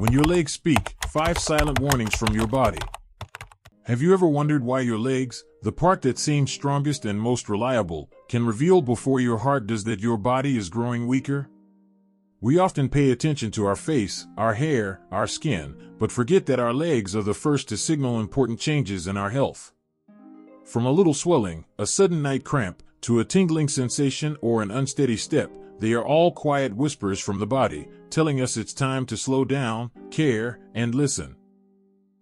When your legs speak, 5 silent warnings from your body. Have you ever wondered why your legs, the part that seems strongest and most reliable, can reveal before your heart does that your body is growing weaker? We often pay attention to our face, our hair, our skin, but forget that our legs are the first to signal important changes in our health. From a little swelling, a sudden night cramp, to a tingling sensation or an unsteady step, they are all quiet whispers from the body, telling us it's time to slow down, care, and listen.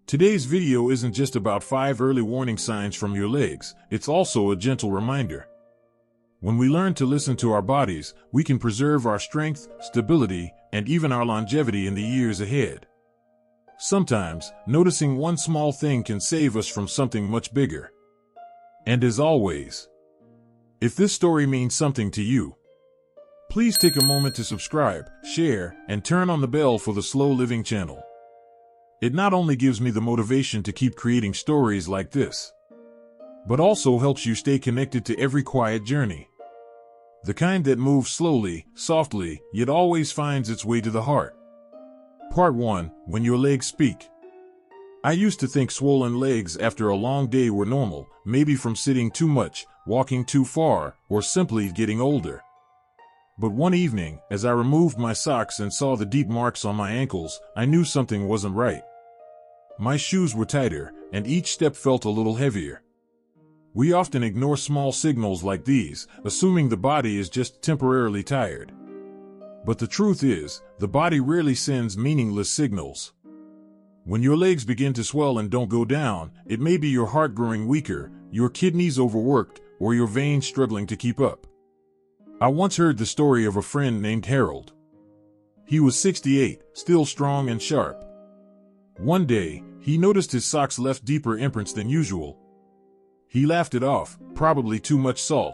Today's video isn't just about 5 early warning signs from your legs, it's also a gentle reminder. When we learn to listen to our bodies, we can preserve our strength, stability, and even our longevity in the years ahead. Sometimes, noticing one small thing can save us from something much bigger. And as always, if this story means something to you, please take a moment to subscribe, share, and turn on the bell for the Slow Living channel. It not only gives me the motivation to keep creating stories like this, but also helps you stay connected to every quiet journey. The kind that moves slowly, softly, yet always finds its way to the heart. Part 1. When your legs speak. I used to think swollen legs after a long day were normal, maybe from sitting too much, walking too far, or simply getting older. But one evening, as I removed my socks and saw the deep marks on my ankles, I knew something wasn't right. My shoes were tighter, and each step felt a little heavier. We often ignore small signals like these, assuming the body is just temporarily tired. But the truth is, the body rarely sends meaningless signals. When your legs begin to swell and don't go down, it may be your heart growing weaker, your kidneys overworked, or your veins struggling to keep up. I once heard the story of a friend named Harold. He was 68, still strong and sharp. One day, he noticed his socks left deeper imprints than usual. He laughed it off, probably too much salt.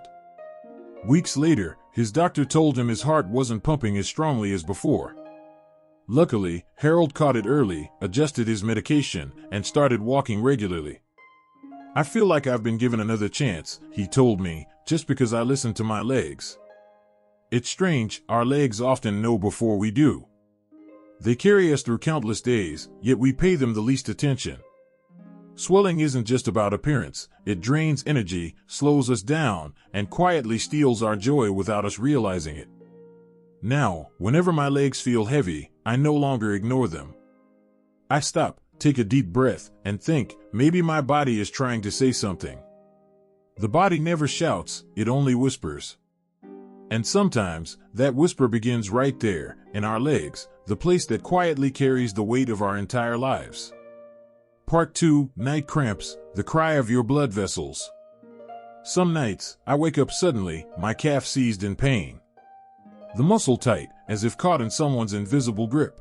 Weeks later, his doctor told him his heart wasn't pumping as strongly as before. Luckily, Harold caught it early, adjusted his medication, and started walking regularly. I feel like I've been given another chance, he told me, just because I listened to my legs. It's strange, our legs often know before we do. They carry us through countless days, yet we pay them the least attention. Swelling isn't just about appearance, it drains energy, slows us down, and quietly steals our joy without us realizing it. Now, whenever my legs feel heavy, I no longer ignore them. I stop, take a deep breath, and think, maybe my body is trying to say something. The body never shouts, it only whispers. And sometimes, that whisper begins right there, in our legs, the place that quietly carries the weight of our entire lives. Part 2. Night cramps, the cry of your blood vessels. Some nights, I wake up suddenly, my calf seized in pain. The muscle tight, as if caught in someone's invisible grip.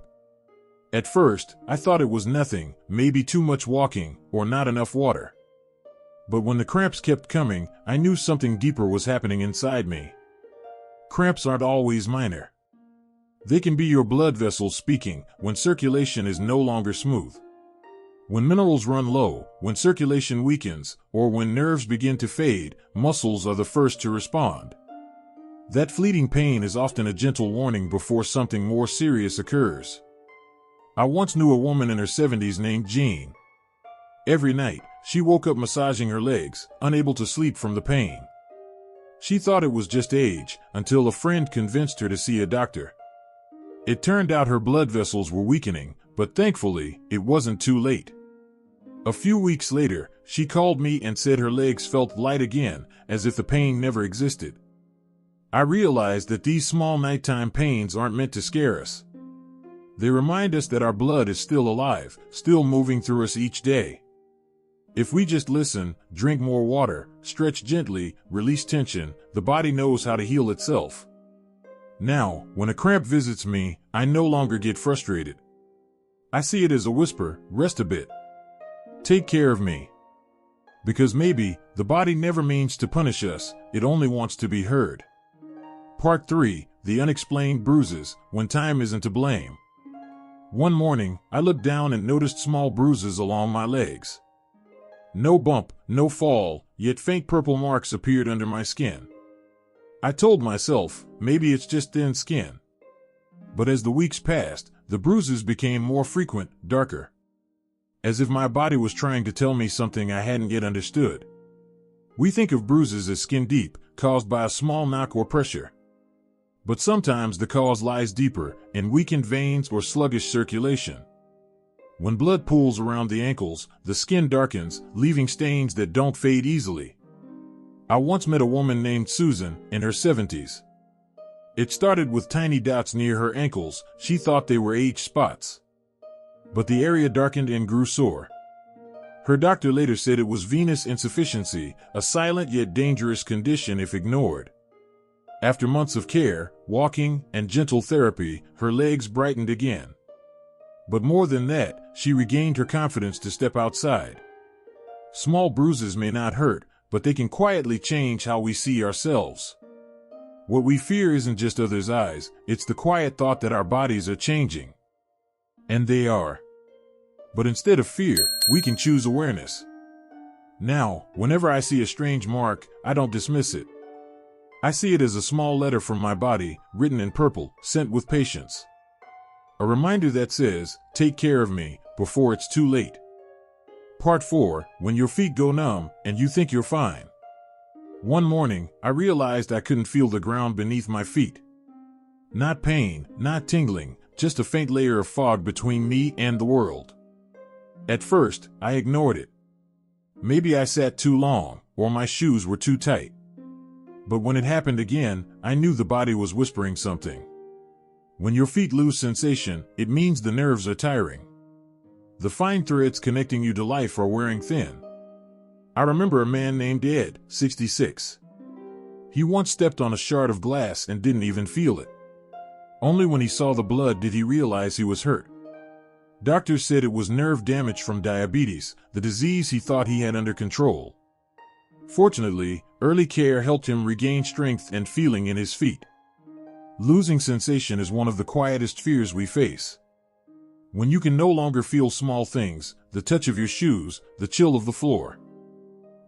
At first, I thought it was nothing, maybe too much walking, or not enough water. But when the cramps kept coming, I knew something deeper was happening inside me. Cramps aren't always minor. They can be your blood vessels speaking, when circulation is no longer smooth. When minerals run low, when circulation weakens, or when nerves begin to fade, muscles are the first to respond. That fleeting pain is often a gentle warning before something more serious occurs. I once knew a woman in her 70s named Jean. Every night, she woke up massaging her legs, unable to sleep from the pain. She thought it was just age, until a friend convinced her to see a doctor. It turned out her blood vessels were weakening, but thankfully, it wasn't too late. A few weeks later, she called me and said her legs felt light again, as if the pain never existed. I realized that these small nighttime pains aren't meant to scare us. They remind us that our blood is still alive, still moving through us each day. If we just listen, drink more water, stretch gently, release tension, the body knows how to heal itself. Now, when a cramp visits me, I no longer get frustrated. I see it as a whisper, rest a bit. Take care of me. Because maybe, the body never means to punish us, it only wants to be heard. Part 3. The unexplained bruises, when time isn't to blame. One morning, I looked down and noticed small bruises along my legs. No bump, no fall, yet faint purple marks appeared under my skin. I told myself, maybe it's just thin skin. But as the weeks passed, the bruises became more frequent, darker. As if my body was trying to tell me something I hadn't yet understood. We think of bruises as skin deep, caused by a small knock or pressure. But sometimes the cause lies deeper, in weakened veins or sluggish circulation. When blood pools around the ankles, the skin darkens, leaving stains that don't fade easily. I once met a woman named Susan, in her 70s. It started with tiny dots near her ankles. She thought they were age spots. But the area darkened and grew sore. Her doctor later said it was venous insufficiency, a silent yet dangerous condition if ignored. After months of care, walking, and gentle therapy, her legs brightened again. But more than that, she regained her confidence to step outside. Small bruises may not hurt, but they can quietly change how we see ourselves. What we fear isn't just others' eyes, it's the quiet thought that our bodies are changing. And they are. But instead of fear, we can choose awareness. Now, whenever I see a strange mark, I don't dismiss it. I see it as a small letter from my body, written in purple, sent with patience. A reminder that says, take care of me, before it's too late. Part 4, when your feet go numb, and you think you're fine. One morning, I realized I couldn't feel the ground beneath my feet. Not pain, not tingling, just a faint layer of fog between me and the world. At first, I ignored it. Maybe I sat too long, or my shoes were too tight. But when it happened again, I knew the body was whispering something. When your feet lose sensation, it means the nerves are tiring. The fine threads connecting you to life are wearing thin. I remember a man named Ed, 66. He once stepped on a shard of glass and didn't even feel it. Only when he saw the blood did he realize he was hurt. Doctors said it was nerve damage from diabetes, the disease he thought he had under control. Fortunately, early care helped him regain strength and feeling in his feet. Losing sensation is one of the quietest fears we face. When you can no longer feel small things, the touch of your shoes, the chill of the floor,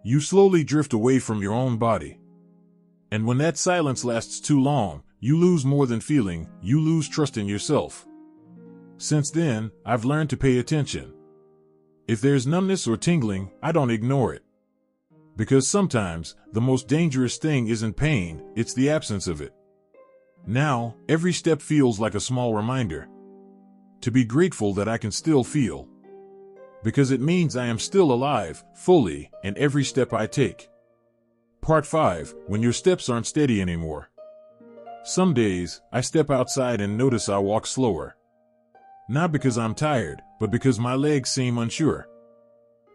you slowly drift away from your own body. And when that silence lasts too long, you lose more than feeling, you lose trust in yourself. Since then, I've learned to pay attention. If there's numbness or tingling, I don't ignore it. Because sometimes, the most dangerous thing isn't pain, it's the absence of it. Now, every step feels like a small reminder. To be grateful that I can still feel. Because it means I am still alive, fully, in every step I take. Part 5, when your steps aren't steady anymore. Some days, I step outside and notice I walk slower. Not because I'm tired, but because my legs seem unsure.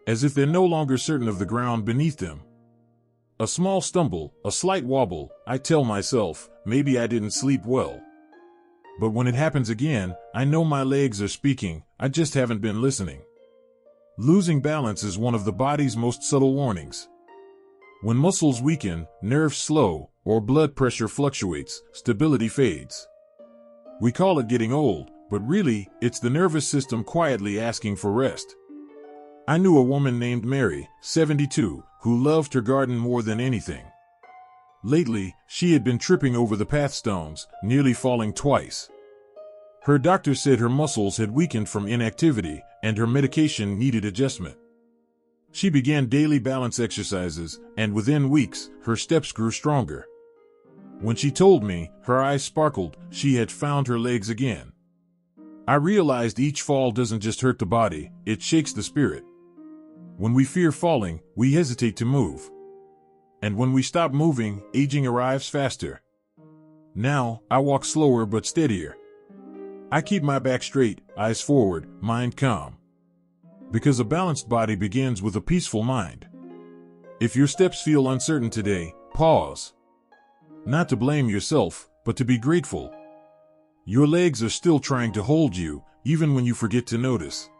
As if they're no longer certain of the ground beneath them. A small stumble, a slight wobble, I tell myself, maybe I didn't sleep well. But when it happens again, I know my legs are speaking, I just haven't been listening. Losing balance is one of the body's most subtle warnings. When muscles weaken, nerves slow, or blood pressure fluctuates, stability fades. We call it getting old, but really, it's the nervous system quietly asking for rest. I knew a woman named Mary, 72, who loved her garden more than anything. Lately, she had been tripping over the pathstones, nearly falling twice. Her doctor said her muscles had weakened from inactivity, and her medication needed adjustment. She began daily balance exercises, and within weeks, her steps grew stronger. When she told me, her eyes sparkled, she had found her legs again. I realized each fall doesn't just hurt the body, it shakes the spirit. When we fear falling, we hesitate to move. And when we stop moving, aging arrives faster. Now, I walk slower but steadier. I keep my back straight, eyes forward, mind calm. Because a balanced body begins with a peaceful mind. If your steps feel uncertain today, pause. Not to blame yourself, but to be grateful. Your legs are still trying to hold you, even when you forget to notice.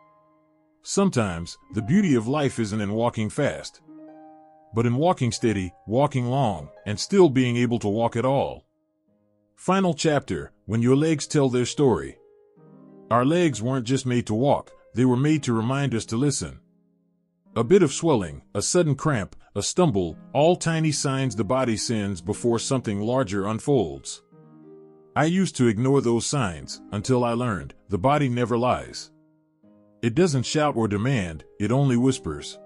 Sometimes, the beauty of life isn't in walking fast, but in walking steady, walking long, and still being able to walk at all. Final chapter, when your legs tell their story. Our legs weren't just made to walk, they were made to remind us to listen. A bit of swelling, a sudden cramp, a stumble, all tiny signs the body sends before something larger unfolds. I used to ignore those signs until I learned the body never lies. It doesn't shout or demand, it only whispers.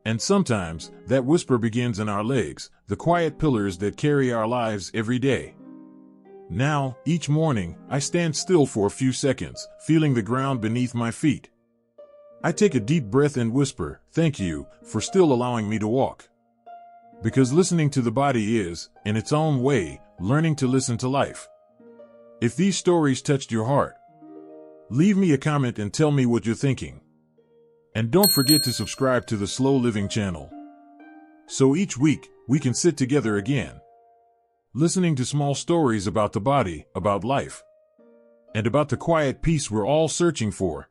And sometimes, that whisper begins in our legs, the quiet pillars that carry our lives every day. Now, each morning, I stand still for a few seconds, feeling the ground beneath my feet. I take a deep breath and whisper, "Thank you for still allowing me to walk." Because listening to the body is, in its own way, learning to listen to life. If these stories touched your heart, leave me a comment and tell me what you're thinking. And don't forget to subscribe to the Slow Living channel. So each week, we can sit together again, listening to small stories about the body, about life, and about the quiet peace we're all searching for.